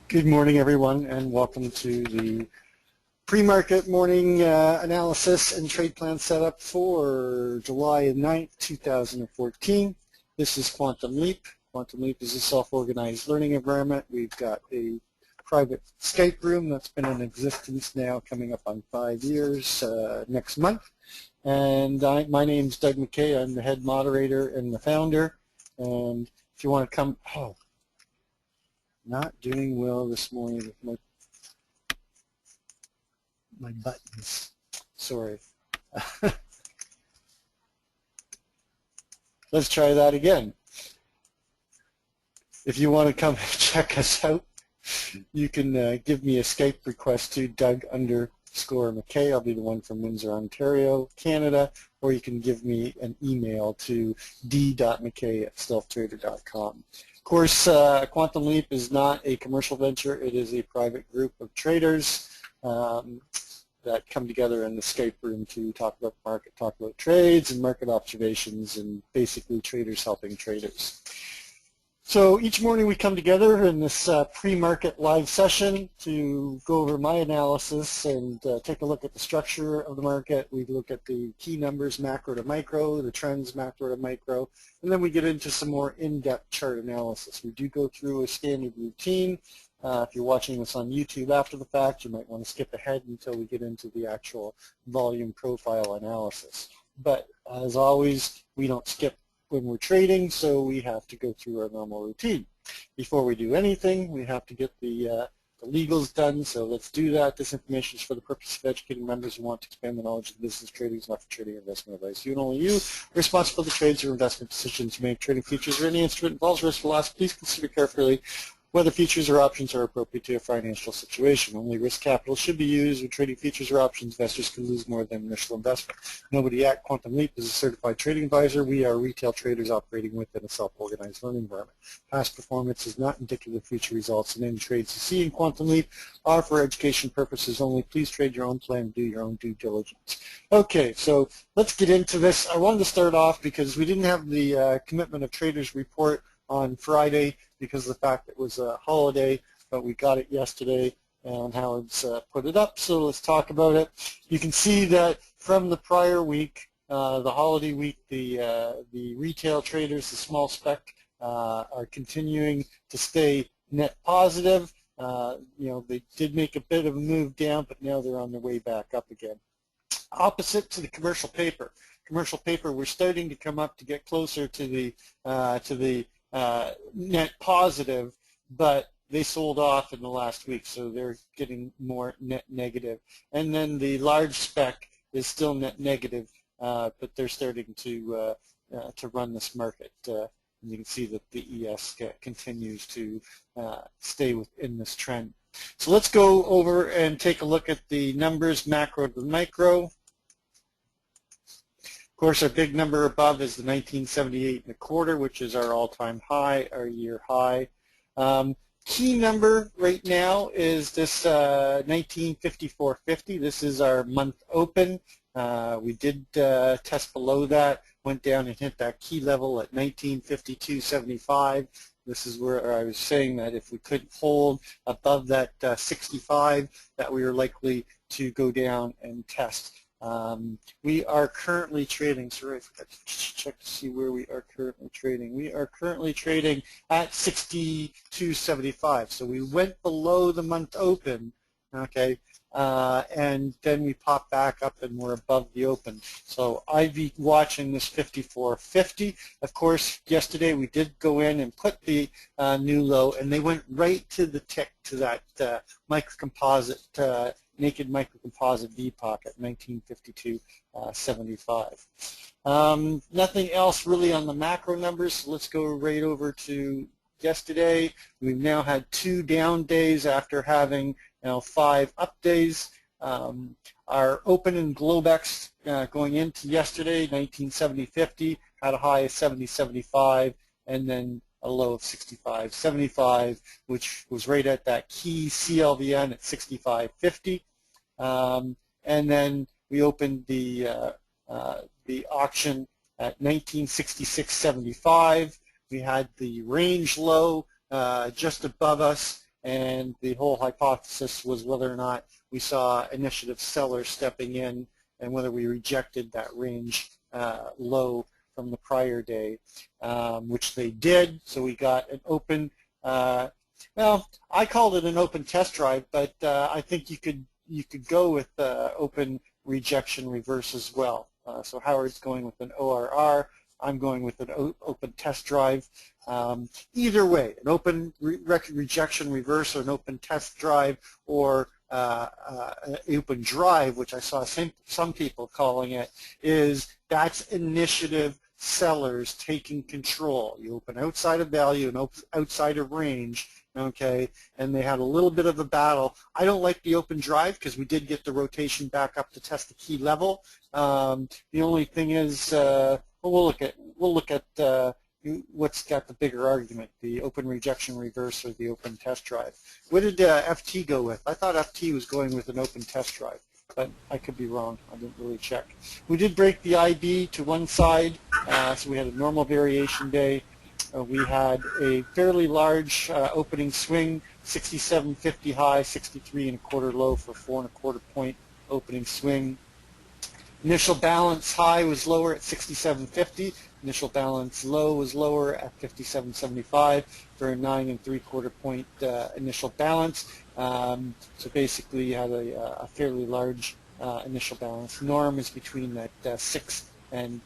Good morning, everyone, and welcome to the pre-market morning analysis and trade plan setup for July 9th, 2014. This is Quantum Leap. Quantum Leap is a self-organized learning environment. We've got a private Skype room that's been in existence now coming up on 5 years next month. And my name's Doug McKay. I'm the head moderator and the founder. And if you want to come, not doing well this morning with my buttons. Sorry. Let's try that again. If you want to come check us out, you can give me a Skype request to Doug_McKay. I'll be the one from Windsor, Ontario, Canada, or you can give me an email to d.mckay@stealthtrader.com. Of course, Quantum Leap is not a commercial venture. It is a private group of traders that come together in the Skype room to talk about the market, talk about trades and market observations, and basically traders helping traders. So each morning we come together in this pre-market live session to go over my analysis and take a look at the structure of the market. We look at the key numbers, macro to micro, the trends, macro to micro, and then we get into some more in-depth chart analysis. We do go through a standard routine. If you're watching this on YouTube after the fact, you might want to skip ahead until we get into the actual volume profile analysis. But as always, we don't skip when we're trading, so we have to go through our normal routine. Before we do anything, we have to get the legals done, so let's do that. This information is for the purpose of educating members who want to expand the knowledge of business trading. It's not for trading or investment advice. You and only you are responsible for the trades or investment decisions you make. Trading features or any instrument involves risk or loss. Please consider carefully whether features or options are appropriate to your financial situation. Only risk capital should be used. When trading features or options, investors can lose more than initial investment. Nobody at Quantum Leap is a certified trading advisor. We are retail traders operating within a self-organized learning environment. Past performance is not indicative of future results, and any trades you see in Quantum Leap are for education purposes only. Please trade your own plan and do your own due diligence. Okay, so let's get into this. I wanted to start off because we didn't have the Commitment of Traders report on Friday because of the fact it was a holiday, but we got it yesterday and Howard's put it up, so let's talk about it. You can see that from the prior week, the holiday week, the retail traders, the small spec, are continuing to stay net positive. They did make a bit of a move down, but now they're on their way back up again. Opposite to the commercial paper. Commercial paper, we're starting to come up to get closer to the net positive, but they sold off in the last week, so they're getting more net negative. And then the large spec is still net negative, but they're starting to run this market. And you can see that the ES continues to stay within this trend. So let's go over and take a look at the numbers, macro to micro. Of course, our big number above is the 1978.25, which is our all-time high, our year high. Key number right now is this 1954.50. This is our month open. We did test below that, went down and hit that key level at 1952.75. This is where I was saying that if we couldn't hold above that 65, that we were likely to go down and test. We are currently trading, sorry, I forgot to check to see where we are currently trading. We are currently trading at 62.75. So we went below the month open, okay, and then we popped back up and we're above the open. So I'd be watching this 54.50. Of course, yesterday we did go in and put the new low, and they went right to the tick to that microcomposite naked microcomposite VPOC at 1952.75. Nothing else really on the macro numbers, so let's go right over to yesterday. We've now had 2 down days after having 5 up days. Our open in Globex going into yesterday, 1970.50, had a high of 70.75, and then a low of 65.75, which was right at that key CLVN at 65.50. And then we opened the auction at 1966.75. We had the range low just above us, and the whole hypothesis was whether or not we saw initiative sellers stepping in and whether we rejected that range low from the prior day, which they did. So we got an open, well, I called it an open test drive, but I think you could go with open rejection reverse as well. So Howard's going with an ORR. I'm going with an open test drive. Either way, an open rejection reverse or an open test drive, or an open drive, which I saw some people calling it, that's initiative sellers taking control. You open outside of value and outside of range, okay, and they had a little bit of a battle. I don't like the open drive because we did get the rotation back up to test the key level. The only thing is, we'll look at what's got the bigger argument, the open rejection reverse or the open test drive. What did FT go with? I thought FT was going with an open test drive, but I could be wrong. I didn't really check. We did break the IB to one side, so we had a normal variation day. We had a fairly large opening swing, 67.50 high, 63.25 low for 4.25 point opening swing. Initial balance high was lower at 67.50. Initial balance low was lower at 57.75 for a 9.75 point initial balance. So basically, you had a fairly large initial balance. Norm is between that 6 and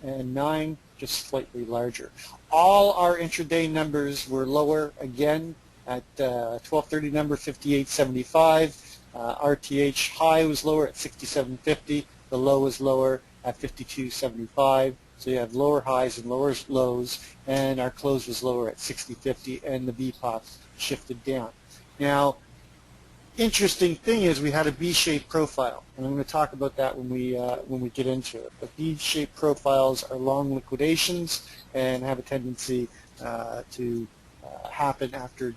9, just slightly larger. All our intraday numbers were lower again at 12:30 number 58.75. RTH high was lower at 67.50. The low was lower at 52.75. So you have lower highs and lower lows, and our close was lower at 60.50, and the VPOP shifted down. Now, interesting thing is we had a V-shaped profile, and I'm going to talk about that when we get into it. But V-shaped profiles are long liquidations and have a tendency to happen after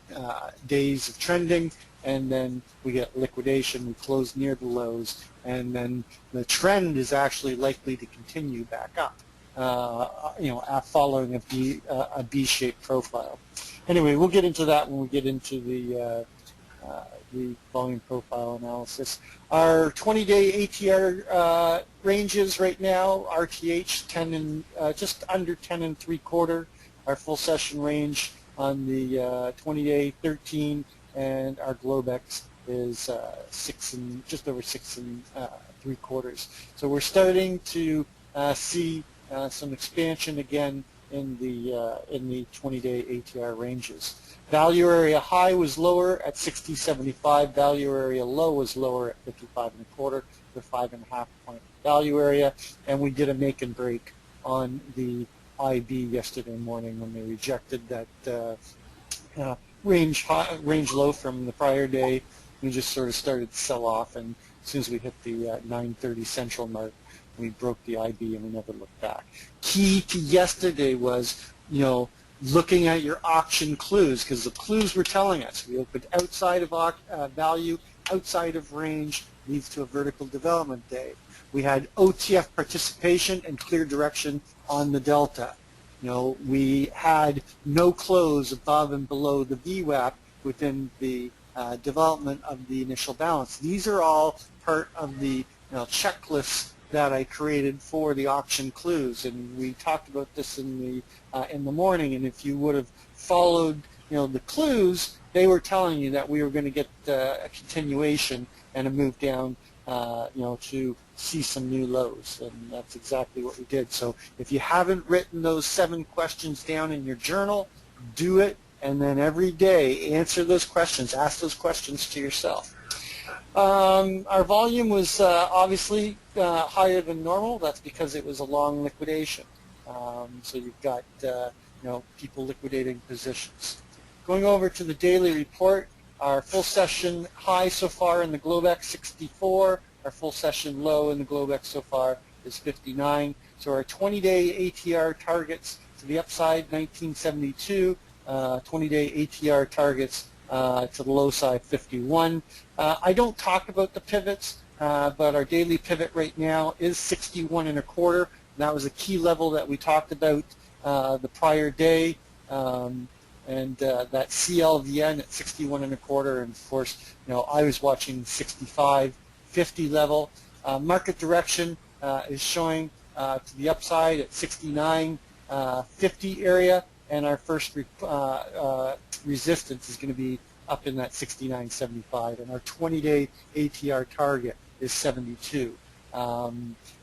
days of trending, and then we get liquidation. We close near the lows, and then the trend is actually likely to continue back up, following a V-shaped profile. Anyway, we'll get into that when we get into the volume profile analysis. Our 20-day ATR ranges right now, RTH 10 and just under 10.75. Our full session range on the 20-day 13, and our Globex is just over 6.75. So we're starting to see some expansion again in the 20-day ATR ranges. Value area high was lower at 60.75. Value area low was lower at 55.25 for 5.5 point value area, and we did a make and break on the IB yesterday morning when they rejected that range low from the prior day. We just sort of started to sell off, and as soon as we hit the 9:30 central mark, we broke the IB and we never looked back. Key to yesterday was, looking at your auction clues, because the clues were telling us we opened outside of value, outside of range, leads to a vertical development day. We had OTF participation and clear direction on the delta. We had no close above and below the VWAP within the development of the initial balance. These are all part of the checklists that I created for the auction clues, and we talked about this in the morning. And if you would have followed the clues, they were telling you that we were going to get a continuation and a move down to see some new lows, and that's exactly what we did. So if you haven't written those 7 questions down in your journal, do it, and then every day answer those questions, ask those questions to yourself. Our volume was obviously higher than normal. That's because it was a long liquidation. So you've got people liquidating positions. Going over to the daily report, our full session high so far in the Globex 64. Our full session low in the Globex so far is 59. So our 20-day ATR targets to the upside 1972. 20-day ATR targets to the low side 51. I don't talk about the pivots, but our daily pivot right now is 61.25. That was a key level that we talked about the prior day. and that CLVN at 61.25, and of course, I was watching 65.50 level. Market direction is showing to the upside at 69.50 area, and our first resistance is going to be up in that 69.75, and our 20-day ATR target is 72.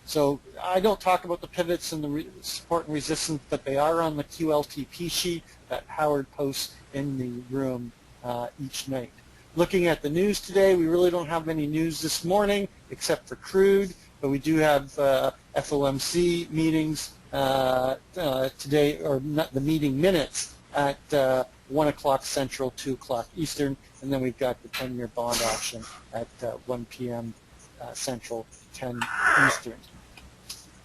So I don't talk about the pivots and the support and resistance, but they are on the QLTP sheet that Howard posts in the room each night. Looking at the news today, we really don't have any news this morning except for crude, but we do have FOMC meetings today, or not, the meeting minutes at 1 o'clock Central, 2 o'clock Eastern, and then we've got the 10-year bond auction at 1 p.m. Central, 10 Eastern.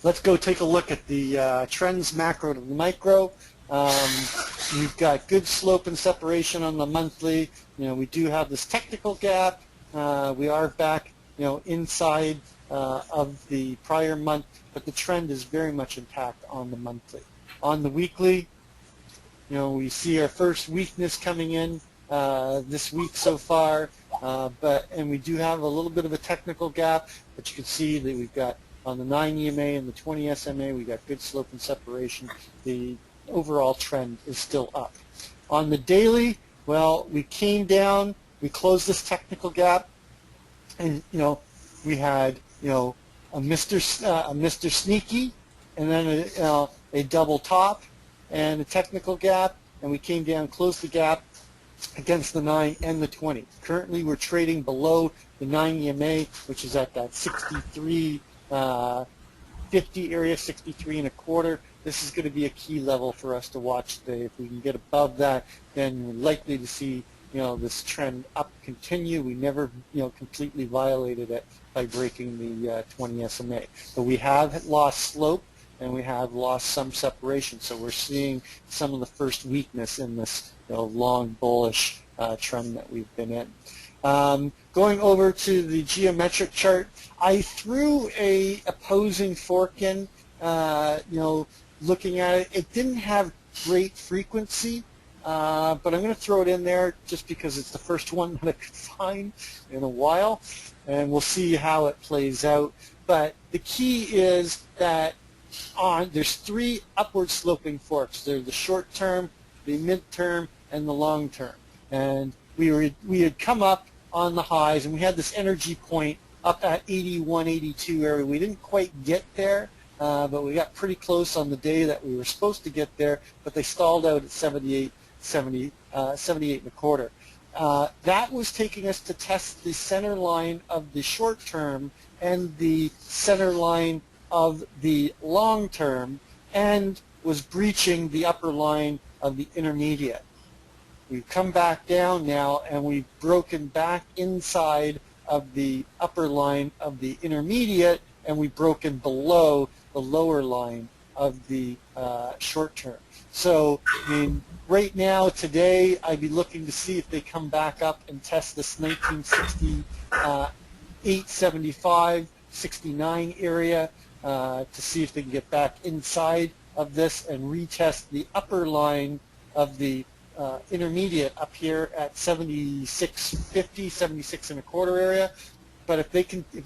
Let's go take a look at the trends macro to the micro. We've got good slope and separation on the monthly. We do have this technical gap. We are back, inside of the prior month, but the trend is very much intact on the monthly. On the weekly, we see our first weakness coming in this week so far, and we do have a little bit of a technical gap, but you can see that we've got on the 9 EMA and the 20 SMA, we got good slope and separation. The overall trend is still up. On the daily, well, we came down, we closed this technical gap, and we had a Mr. Sneaky, and then a double top and a technical gap, and we came down, closed the gap against the 9 and the 20. Currently, we're trading below the 9 EMA, which is at that 63.50 area, 63.25. This is going to be a key level for us to watch today. If we can get above that, then we're likely to see this trend up continue. We never completely violated it by breaking the 20 SMA, but we have lost slope and we have lost some separation. So we're seeing some of the first weakness in this long bullish trend that we've been in. Going over to the geometric chart, I threw a opposing fork in, looking at it. It didn't have great frequency, but I'm going to throw it in there just because it's the first one that I could find in a while, and we'll see how it plays out. But the key is that there's 3 upward sloping forks. There's the short term, the mid term, and the long term. And we had come up on the highs, and we had this energy point up at 81, 82 area. We didn't quite get there, but we got pretty close on the day that we were supposed to get there, but they stalled out at 78.25. That was taking us to test the center line of the short term and the center line of the long term, and was breaching the upper line of the intermediate. We've come back down now, and we've broken back inside of the upper line of the intermediate, and we've broken below the lower line of the short term. So, right now, today, I'd be looking to see if they come back up and test this 1968.75, 69 area to see if they can get back inside of this and retest the upper line of the intermediate up here at 76.50, 76.25 area. But if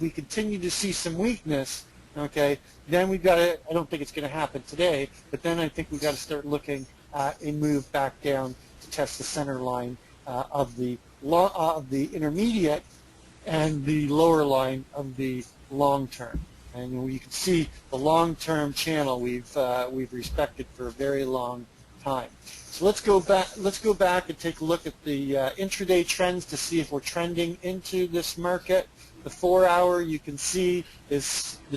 we continue to see some weakness, okay, then we've got to, I don't think it's going to happen today, but then I think we've got to start looking at a move back down to test the center line of the intermediate and the lower line of the long term. And you can see the long-term channel we've respected for a very long time. So let's go back and take a look at the intraday trends to see if we're trending into this market. The 4-hour, you can see, the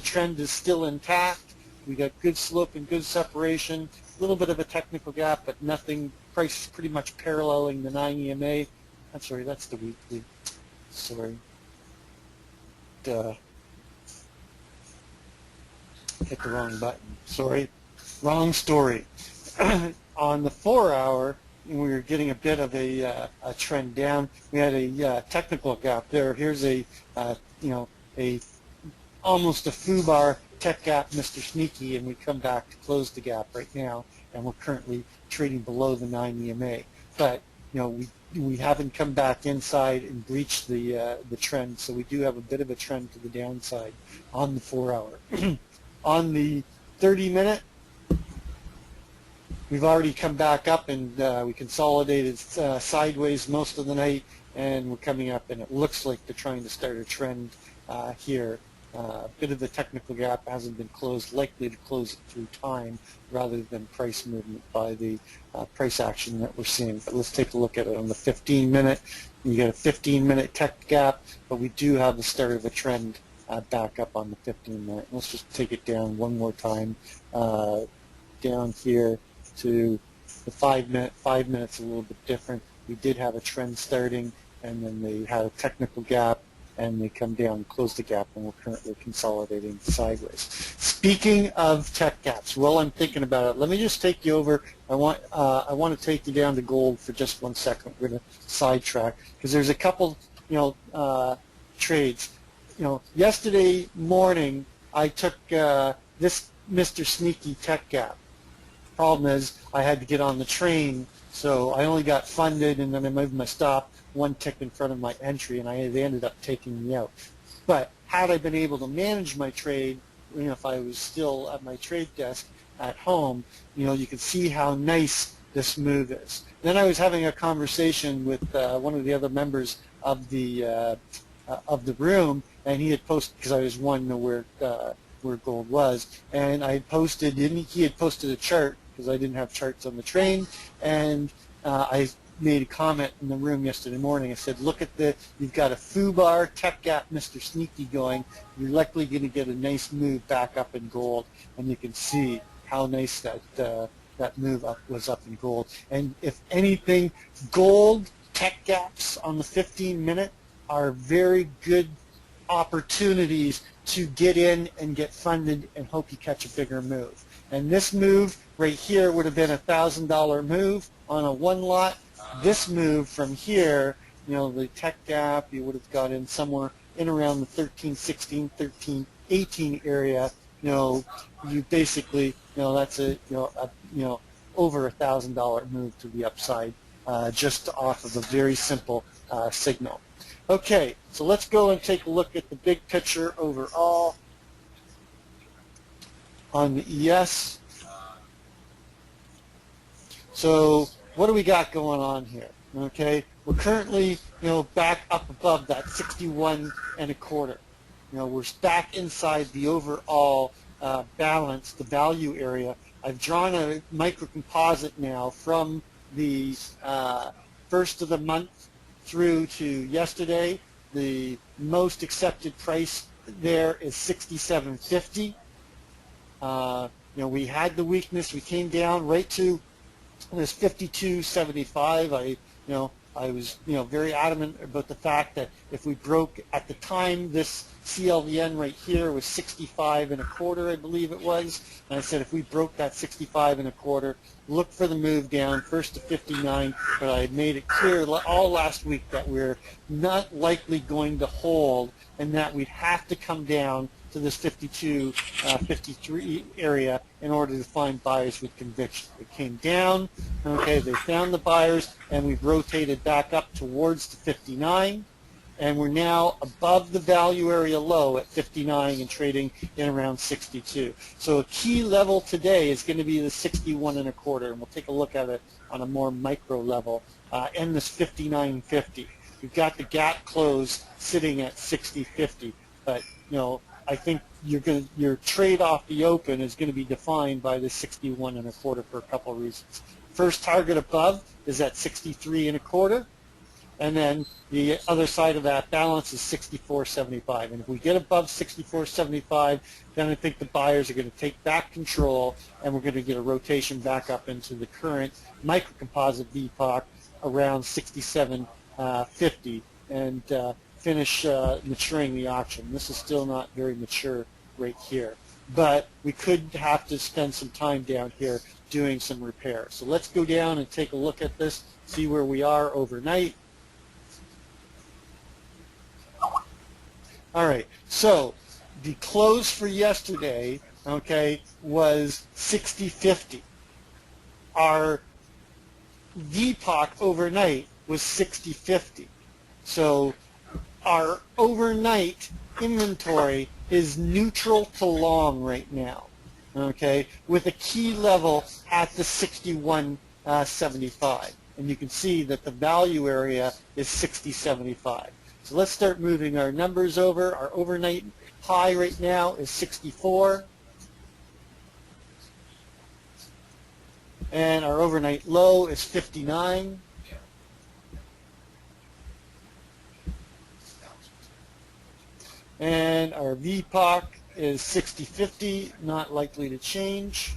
trend is still intact. We got good slope and good separation. A little bit of a technical gap, but nothing. Price is pretty much paralleling the 9 EMA. I'm sorry, that's the weekly. Sorry. Duh. Hit the wrong button. Sorry. Wrong story. On the 4-hour, we were getting a bit of a trend down. We had a technical gap there. Here's almost a foo-bar tech gap, Mr. Sneaky, and we come back to close the gap right now, and we're currently trading below the 9 EMA. but we haven't come back inside and breached the trend, so we do have a bit of a trend to the downside on the 4-hour. On the 30-minute, we've already come back up, and we consolidated sideways most of the night, and we're coming up, and it looks like they're trying to start a trend here. A bit of the technical gap hasn't been closed, likely to close it through time rather than price movement by the price action that we're seeing. But let's take a look at it on the 15-minute. You get a 15-minute tech gap, but we do have the start of a trend back up on the 15-minute. Let's just take it down one more time, down here to the 5-minute. 5 minutes a little bit different. We did have a trend starting, and then they had a technical gap, and they come down and close the gap, and we're currently consolidating sideways. Speaking of tech gaps, while I'm thinking about it, let me just take you over. I want to take you down to gold for just 1 second. We're going to sidetrack because there's a couple trades. Yesterday morning I took this Mr. Sneaky tech gap. Problem is I had to get on the train, so I only got funded, and then I moved my stop one tick in front of my entry, and they ended up taking me out. But had I been able to manage my trade, if I was still at my trade desk at home, you could see how nice this move is. Then I was having a conversation with one of the other members of the room, and he had posted, because I was wanting to know where gold was, and I had posted, he had posted a chart, because I didn't have charts on the train, and I made a comment in the room yesterday morning. I said, look at you've got a FUBAR tech gap Mr. Sneaky going. You're likely going to get a nice move back up in gold, and you can see how nice that move was up in gold. And if anything, gold tech gaps on the 15-minute are very good opportunities to get in and get funded and hope you catch a bigger move. And this move right here would have been a $1,000 move on a one lot. This move from here, the tech gap, you would have got in somewhere in around the 1316, 1318 area. You basically, that's over $1,000 move to the upside, just off of a very simple signal. Okay, so let's go and take a look at the big picture overall on the ES. So what do we got going on here? Okay, we're currently back up above that 61 1/4. We're back inside the overall balance, the value area. I've drawn a microcomposite now from the first of the month through to yesterday. The most accepted price there is 67.50. We had the weakness. We came down right to this 52.75. I was very adamant about the fact that if we broke, at the time this CLVN right here was 65 1/4, I believe it was, and I said if we broke that 65 1/4, look for the move down first to 59. But I had made it clear all last week that we're not likely going to hold, and that we'd have to come down to this 52, 53 area in order to find buyers with conviction. We came down, okay, they found the buyers, and we've rotated back up towards the 59, and we're now above the value area low at 59 and trading in around 62. So a key level today is going to be the 61 1/4, and we'll take a look at it on a more micro level, and this 59.50. We've got the gap close sitting at 60.50, but I think your trade off the open is going to be defined by the 61 1/4 for a couple of reasons. First target above is at 63 1/4, and then the other side of that balance is 64.75. And if we get above 64.75, then I think the buyers are going to take back control, and we're going to get a rotation back up into the current microcomposite VPOC around 67.50, and finish maturing the auction. This is still not very mature right here, but we could have to spend some time down here doing some repair. So let's go down and take a look at this, see where we are overnight. All right, so the close for yesterday, okay, was 60.50. Our VPOC overnight was 60.50. So our overnight inventory is neutral to long right now, okay, with a key level at the 61.75. And you can see that the value area is 60.75. So let's start moving our numbers over. Our overnight high right now is 64. And our overnight low is 59. And our VPOC is 60.50, not likely to change.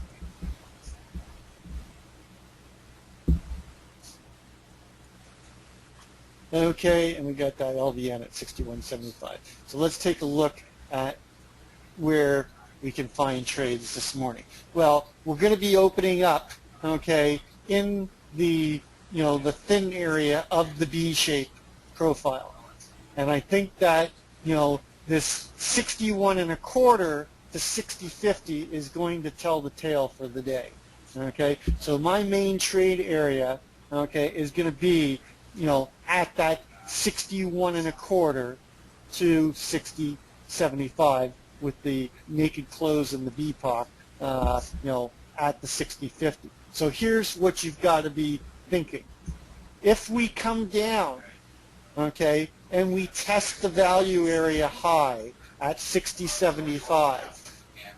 Okay, and we got that LVN at 61.75. So let's take a look at where we can find trades this morning. Well, we're going to be opening up, okay, in the, the thin area of the B-shaped profile. And I think that, this 61.25 to 60.50 is going to tell the tale for the day. Okay, so my main trade area, okay, is going to be, at that 61.25 to 60.75 with the naked close and the VPOC, at the 60.50. So here's what you've got to be thinking. If we come down, okay, and we test the value area high at 60.75,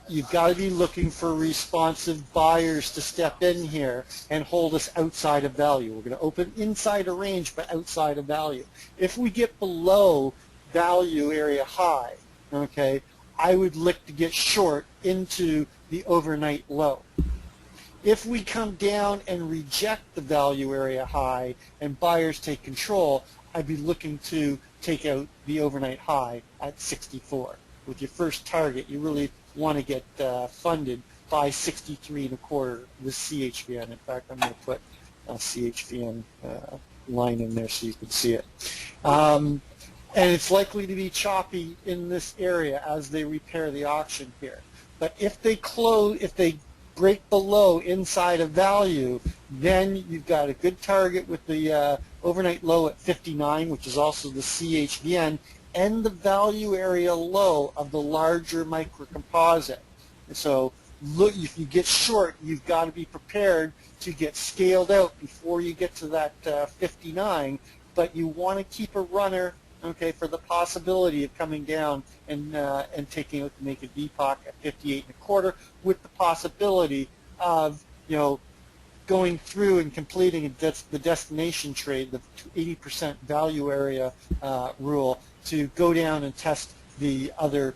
you've got to be looking for responsive buyers to step in here and hold us outside of value. We're going to open inside a range but outside of value. If we get below value area high, okay, I would look to get short into the overnight low. If we come down and reject the value area high and buyers take control, I'd be looking to take out the overnight high at 64. With your first target, you really want to get funded by 63.25 with CHVN. In fact, I'm going to put a CHVN line in there so you can see it. And it's likely to be choppy in this area as they repair the auction here. But if they break below inside of value, then you've got a good target with the overnight low at 59, which is also the CHVN, and the value area low of the larger microcomposite. And so look, if you get short, you've got to be prepared to get scaled out before you get to that 59, but you want to keep a runner, okay, for the possibility of coming down and taking out the naked VPOC at 58.25, with the possibility of, going through and completing the destination trade, the 80% value area rule, to go down and test the other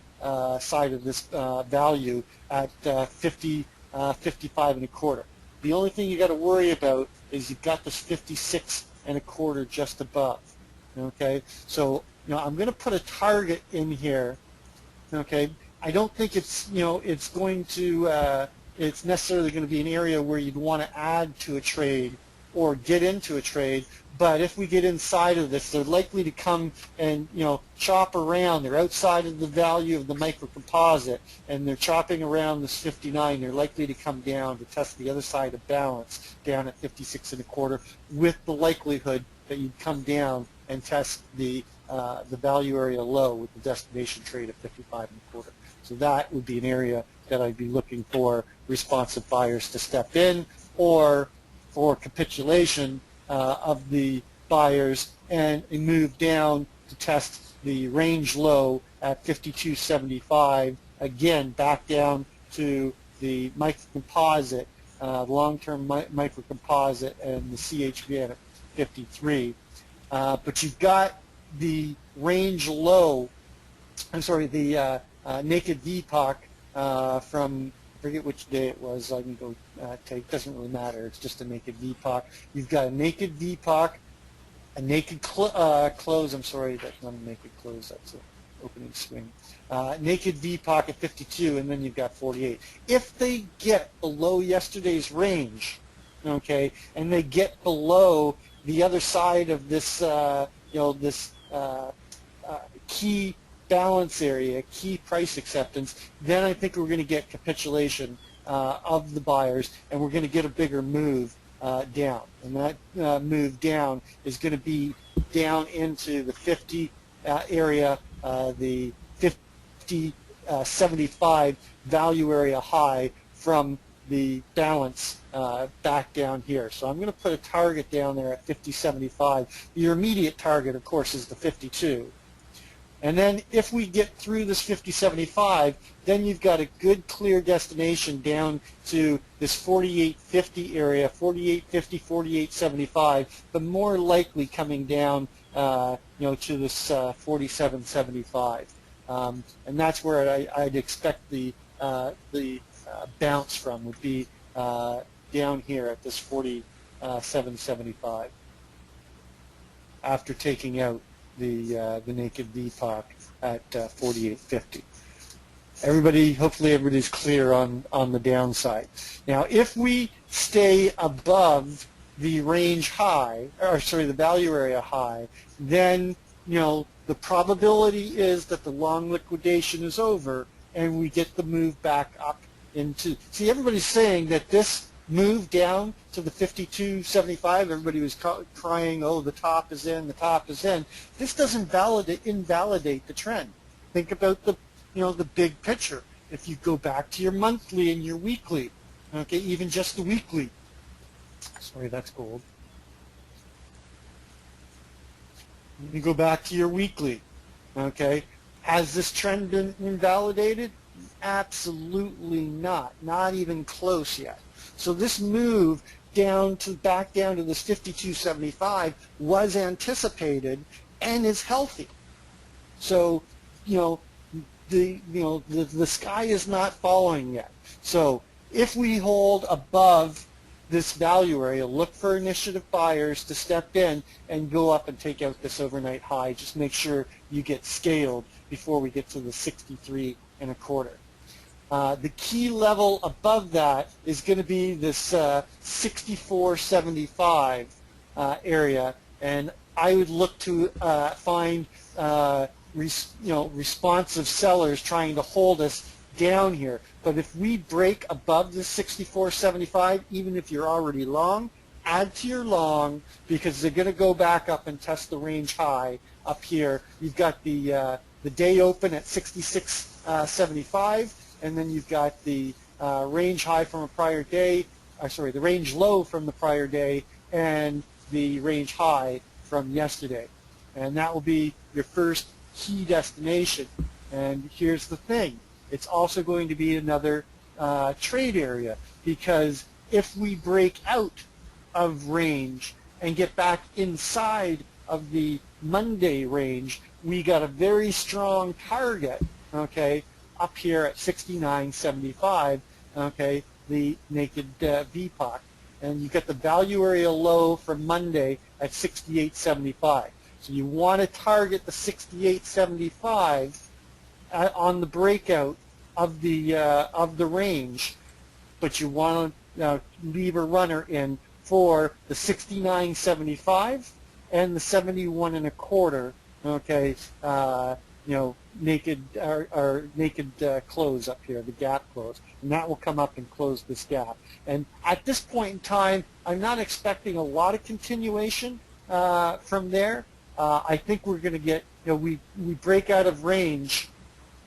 side of this value at 55.25. The only thing you got to worry about is you've got this 56.25 just above. Okay, so I'm going to put a target in here. Okay, I don't think it's it's going to it's necessarily going to be an area where you'd want to add to a trade or get into a trade. But if we get inside of this, they're likely to come and chop around. They're outside of the value of the microcomposite, and they're chopping around this 59. They're likely to come down to test the other side of balance down at 56.25, with the likelihood that you'd come down and test the value area low with the destination trade at 55.25. So that would be an area that I'd be looking for responsive buyers to step in, or for capitulation of the buyers and a move down to test the range low at 52.75. Again, back down to the microcomposite, long-term microcomposite, and the CHVN at 53. But you've got the range low, the naked VPOC from, I forget which day it was, I can go take, doesn't really matter, it's just a naked VPOC. You've got a naked VPOC, a naked close, that's not a naked close, that's an opening swing. Naked VPOC at 52, and then you've got 48. If they get below yesterday's range, okay, and they get below the other side of this, this key balance area, key price acceptance, then I think we're going to get capitulation of the buyers, and we're going to get a bigger move down, and that move down is going to be down into the 50 area, the 50, 75 value area high from the balance back down here. So I'm going to put a target down there at 50.75. Your immediate target, of course, is the 52. And then if we get through this 50.75, then you've got a good clear destination down to this 48.50 area, 48.50, 48.75, but more likely coming down to this 47.75. And that's where I'd expect the bounce from, would be down here at this 47.75 after taking out the naked VPOC at 48.50. Hopefully everybody's clear on the downside. Now, if we stay above the range high, or sorry, the value area high, then the probability is that the long liquidation is over and we get the move back up into. See, everybody's saying that this move down to the 52.75, everybody was crying, oh, the top is in, the top is in. This doesn't invalidate the trend. Think about the big picture. If you go back to your monthly and your weekly, okay, even just the weekly. Sorry, that's gold. You go back to your weekly, okay. Has this trend been invalidated? Absolutely not. Not even close yet. So this move back down to this 52.75 was anticipated and is healthy. So the sky is not falling yet. So if we hold above this value area, look for initiative buyers to step in and go up and take out this overnight high. Just make sure you get scaled before we get to the 63.25. The key level above that is going to be this 64.75 area, and I would look to find responsive sellers trying to hold us down here. But if we break above the 64.75, even if you're already long, add to your long, because they're going to go back up and test the range high up here. You've got the day open at 66.75, and then you've got the range high from a prior day, the range low from the prior day, and the range high from yesterday. And that will be your first key destination. And here's the thing. It's also going to be another trade area, because if we break out of range and get back inside of the Monday range, we got a very strong target, okay, up here at 69.75, okay, the naked VPOC. And you get the value area low from Monday at 68.75. So you want to target the 68.75 on the breakout of the range, but you want to leave a runner in for the 69.75 and the 71.25. Okay, naked close up here, the gap close, and that will come up and close this gap. And at this point in time, I'm not expecting a lot of continuation from there. I think we're going to get, we break out of range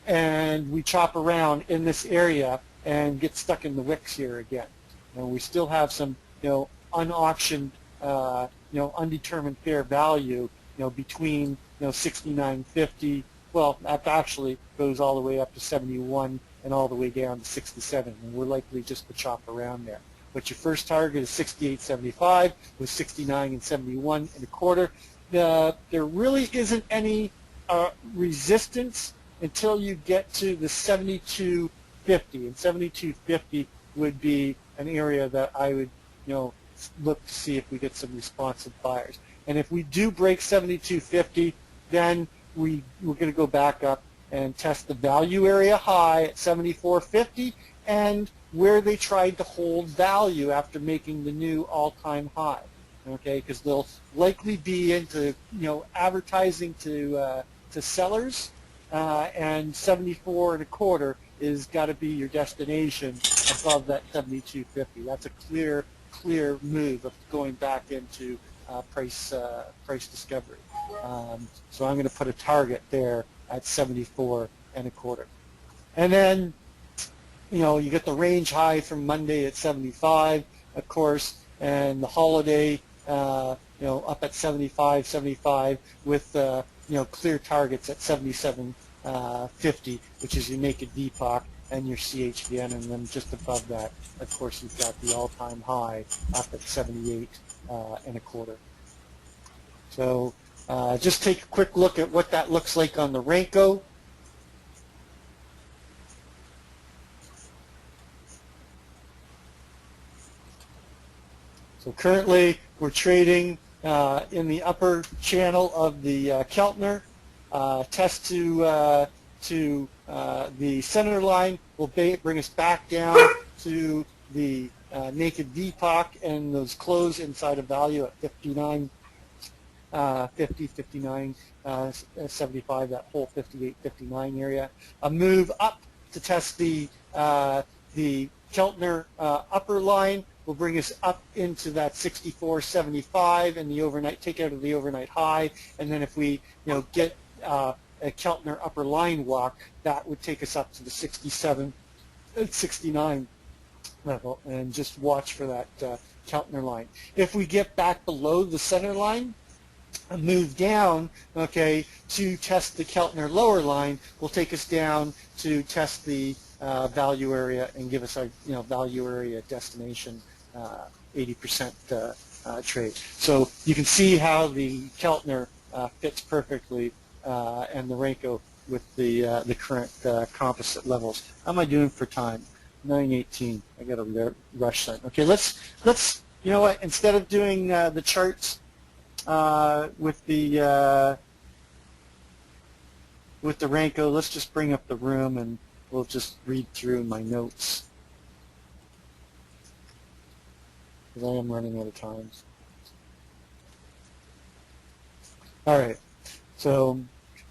and we chop around in this area and get stuck in the wicks here again. We still have some, unauctioned, undetermined fair value, between, 69.50. Well, that actually goes all the way up to 71 and all the way down to 67, and we're likely just to chop around there. But your first target is 68.75 with 69 and 71.25. There really isn't any resistance until you get to the 72.50, and 72.50 would be an area that I would, look to see if we get some responsive buyers. And if we do break 72.50, then we're going to go back up and test the value area high at 74.50 and where they tried to hold value after making the new all-time high. Okay, because they'll likely be into advertising to sellers, and 74.25 is got to be your destination above that 72.50. That's a clear clear move of going back into price discovery. So I'm going to put a target there at 74 and a quarter. And then, you know, you get the range high from Monday at 75, of course, and the holiday, you know, up at 75 with, you know, clear targets at 77.50, which is your naked VPOC and your CHVN, and then just above that, of course, you've got the all-time high up at 78 and a quarter. So just take a quick look at what that looks like on the Renko. So currently we're trading in the upper channel of the Keltner. Test to the center line will bring us back down to the naked VPOC, and those close inside of value at 59, 50, 59, 75, that whole 58, 59 area. A move up to test the Keltner upper line will bring us up into that 64.75 and the overnight, take out of the overnight high, and then if we, you know, get a Keltner upper line walk, that would take us up to the 67, 69 level, and just watch for that Keltner line. If we get back below the center line, a move down, okay, to test the Keltner lower line will take us down to test the value area and give us our, you know, value area destination 80% trade. So you can see how the Keltner fits perfectly, and the Renko with the current composite levels. How am I doing for time? 9:18. I got to rush that. Okay, let's you know what? Instead of doing the charts with the Renko, let's just bring up the room and we'll just read through my notes, because I am running out of time. All right. So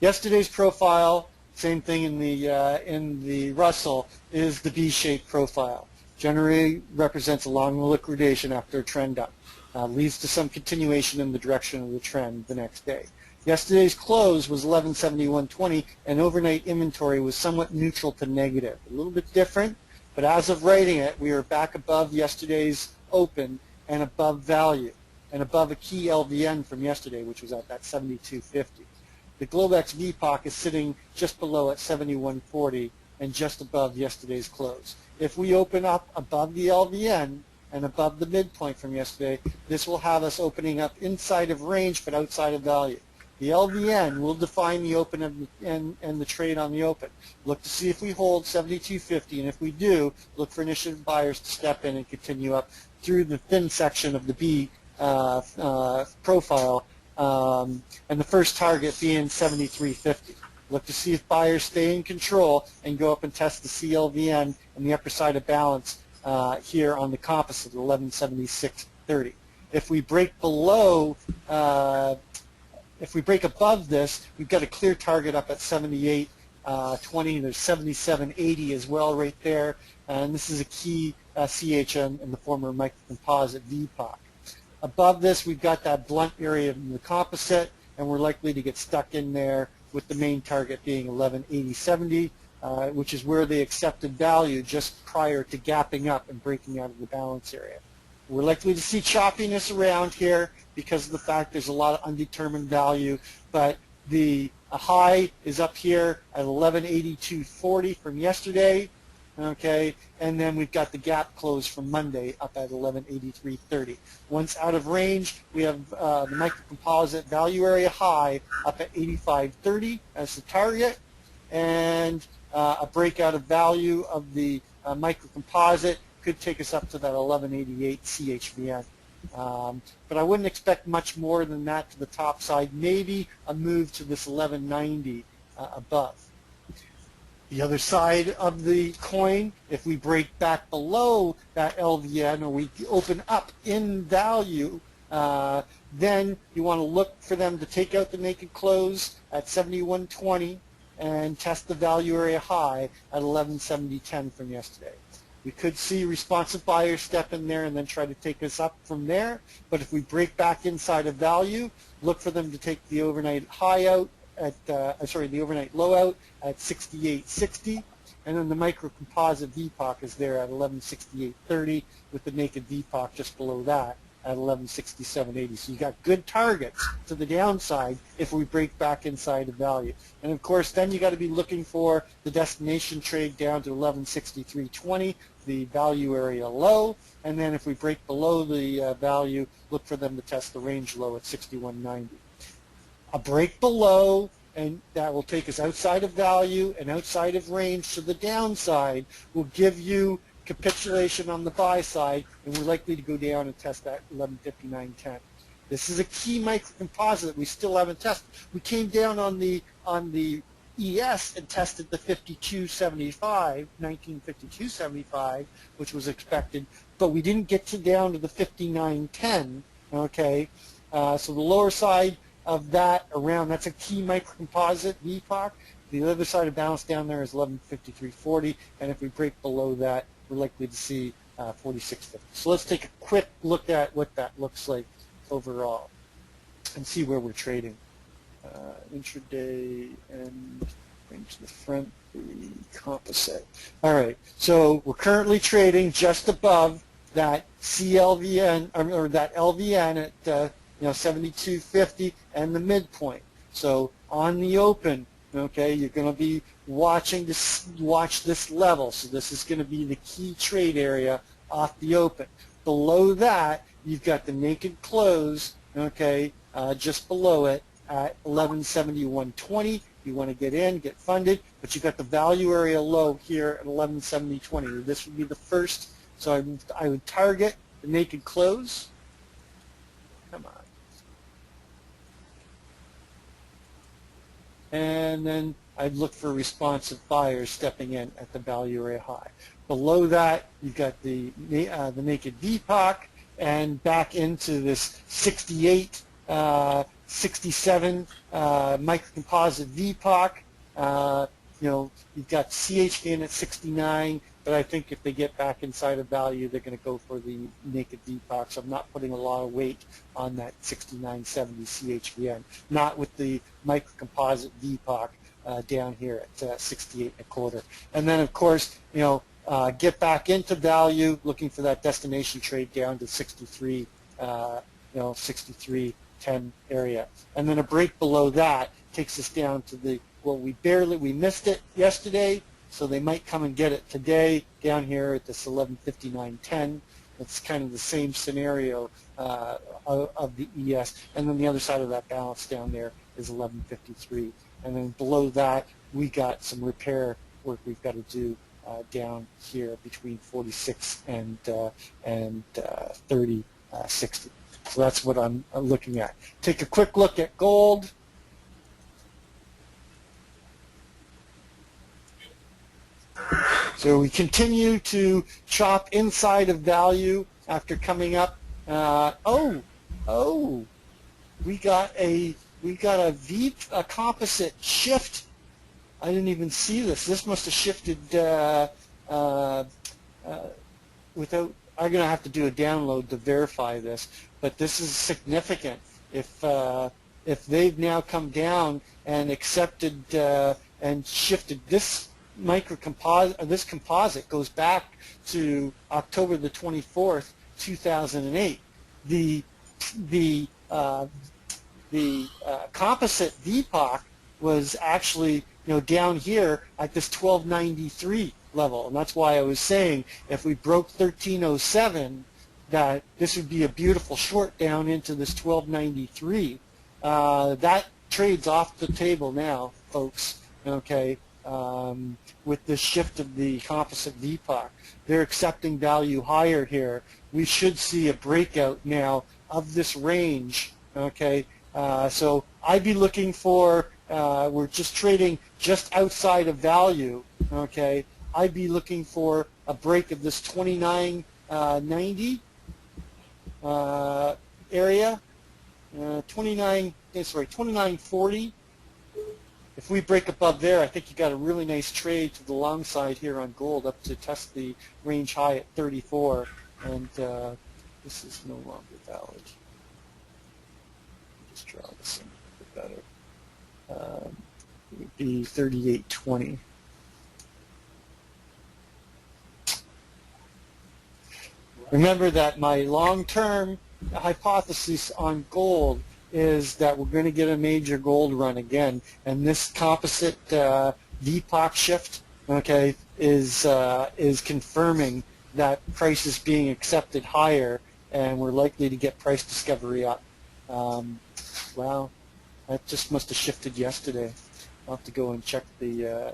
yesterday's profile, same thing in the Russell, is the V-shaped profile. Generally represents a long liquidation after a trend up. Leads to some continuation in the direction of the trend the next day. Yesterday's close was 1171.20, and overnight inventory was somewhat neutral to negative. A little bit different, but as of writing it, we are back above yesterday's open and above value, and above a key LVN from yesterday, which was at that 72.50. The Globex VPOC is sitting just below at 71.40 and just above yesterday's close. If we open up above the LVN and above the midpoint from yesterday, this will have us opening up inside of range but outside of value. The LVN will define the open and the trade on the open. Look to see if we hold 72.50, and if we do, look for initiative buyers to step in and continue up through the thin section of the B profile, and the first target being 73.50. Look to see if buyers stay in control and go up and test the CLVN and the upper side of balance here on the composite, 1176.30. If we break below, if we break above this, we've got a clear target up at 78.20. There's 77.80 as well right there, and this is a key CHM in the former microcomposite VPOC. Above this, we've got that blunt area in the composite, and we're likely to get stuck in there with the main target being 1180.70, which is where they accepted value just prior to gapping up and breaking out of the balance area. We're likely to see choppiness around here because of the fact there's a lot of undetermined value, but the high is up here at 1182.40 from yesterday, okay, and then we've got the gap close from Monday up at 1183.30. Once out of range, we have the microcomposite value area high up at 85.30 as the target, and a breakout of value of the microcomposite could take us up to that 1188 CHVN. But I wouldn't expect much more than that to the top side, maybe a move to this 1190 above. The other side of the coin, if we break back below that LVN or we open up in value, then you want to look for them to take out the naked close at 71.20 and test the value area high at 1170.10 from yesterday. We could see responsive buyers step in there and then try to take us up from there. But if we break back inside of value, look for them to take the overnight high out at, the overnight low out at 68.60. And then the micro composite VPOC is there at 1168.30 with the naked VPOC just below that at 1167.80. So you got good targets to the downside if we break back inside of value. And of course, then you got to be looking for the destination trade down to 1163.20, the value area low. And then if we break below the value, look for them to test the range low at 61.90. A break below, and that will take us outside of value and outside of range to the downside, will give you capitulation on the buy side, and we're likely to go down and test that 1159.10. This is a key microcomposite that we still haven't tested. We came down on the ES and tested the 52.75, 1952.75, which was expected, but we didn't get down to the 59.10. Okay, so the lower side of that around, that's a key microcomposite VPOC. The other side of balance down there is 1153.40, and if we break below that, we're likely to see 46.50. So let's take a quick look at what that looks like overall and see where we're trading. Intraday and bring to the front the composite. All right, so we're currently trading just above that CLVN or that LVN at 72.50 and the midpoint. So on the open, okay, you're going to be watch this level. So this is going to be the key trade area off the open. Below that, you've got the naked close, okay, just below it at 1171.20. You want to get in, get funded, but you've got the value area low here at 1170.20. This would be the first. So I would target the naked close. Come on. And then I'd look for responsive buyers stepping in at the value area high. Below that, you've got the naked VPOC and back into this 68, 67 microcomposite VPOC. You've got CHGN at 69, but I think if they get back inside of value, they're going to go for the naked VPOC. So I'm not putting a lot of weight on that 69.70 CHGN, not with the microcomposite VPOC down here at 68.25. And then, of course, get back into value, looking for that destination trade down to 63, 63.10 area. And then a break below that takes us down to the, we missed it yesterday, so they might come and get it today down here at this 1159.10. It's kind of the same scenario of the ES. And then the other side of that balance down there is 1153. And then below that, we got some repair work we've got to do down here between 46 and 30.60. So that's what I'm looking at. Take a quick look at gold. So we continue to chop inside of value after coming up. We got a composite shift. I didn't even see this. This must have shifted without. I'm going to have to do a download to verify this, but this is significant. If they've now come down and accepted and shifted this this composite goes back to October the 24th, 2008. The composite VPOC was actually down here at this 1293 level, and that's why I was saying if we broke 1307, that this would be a beautiful short down into this 1293. That trade's off the table now, folks. Okay. With the shift of the composite VPOC. They're accepting value higher here. We should see a breakout now of this range. Okay, so I'd be looking for, we're just trading just outside of value. Okay, I'd be looking for a break of this 29.90 area, 29.40. if we break above there, I think you got a really nice trade to the long side here on gold up to test the range high at 34, and this is no longer valid. Just draw this in a bit better. It would be 38.20. Remember that my long-term hypothesis on gold is that we're going to get a major gold run again, and this composite VPOC shift, okay, is confirming that price is being accepted higher, and we're likely to get price discovery up. Wow, that just must have shifted yesterday. I'll have to go and check the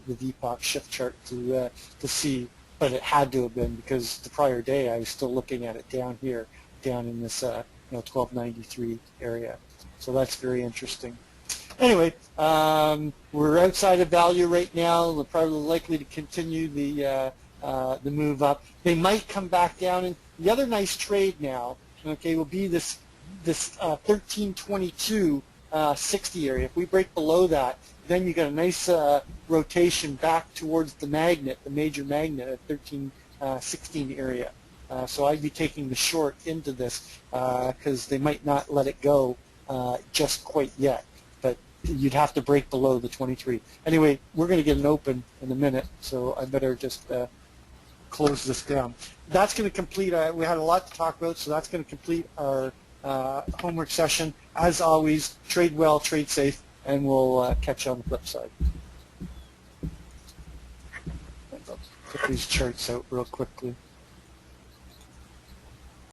VPOC shift chart to see, but it had to have been, because the prior day I was still looking at it down here, down in this 1293 area. So that's very interesting. Anyway, we're outside of value right now. We're probably likely to continue the move up. They might come back down. And the other nice trade now, okay, will be this 1322 60 area. If we break below that, then you got a nice rotation back towards the magnet, the major magnet at 1316 area. So I'd be taking the short into this because they might not let it go just quite yet. But you'd have to break below the 23. Anyway, we're going to get an open in a minute, so I better just close this down. That's going to complete, we had a lot to talk about, so that's going to complete our homework session. As always, trade well, trade safe, and we'll catch you on the flip side. I'll put these charts out real quickly.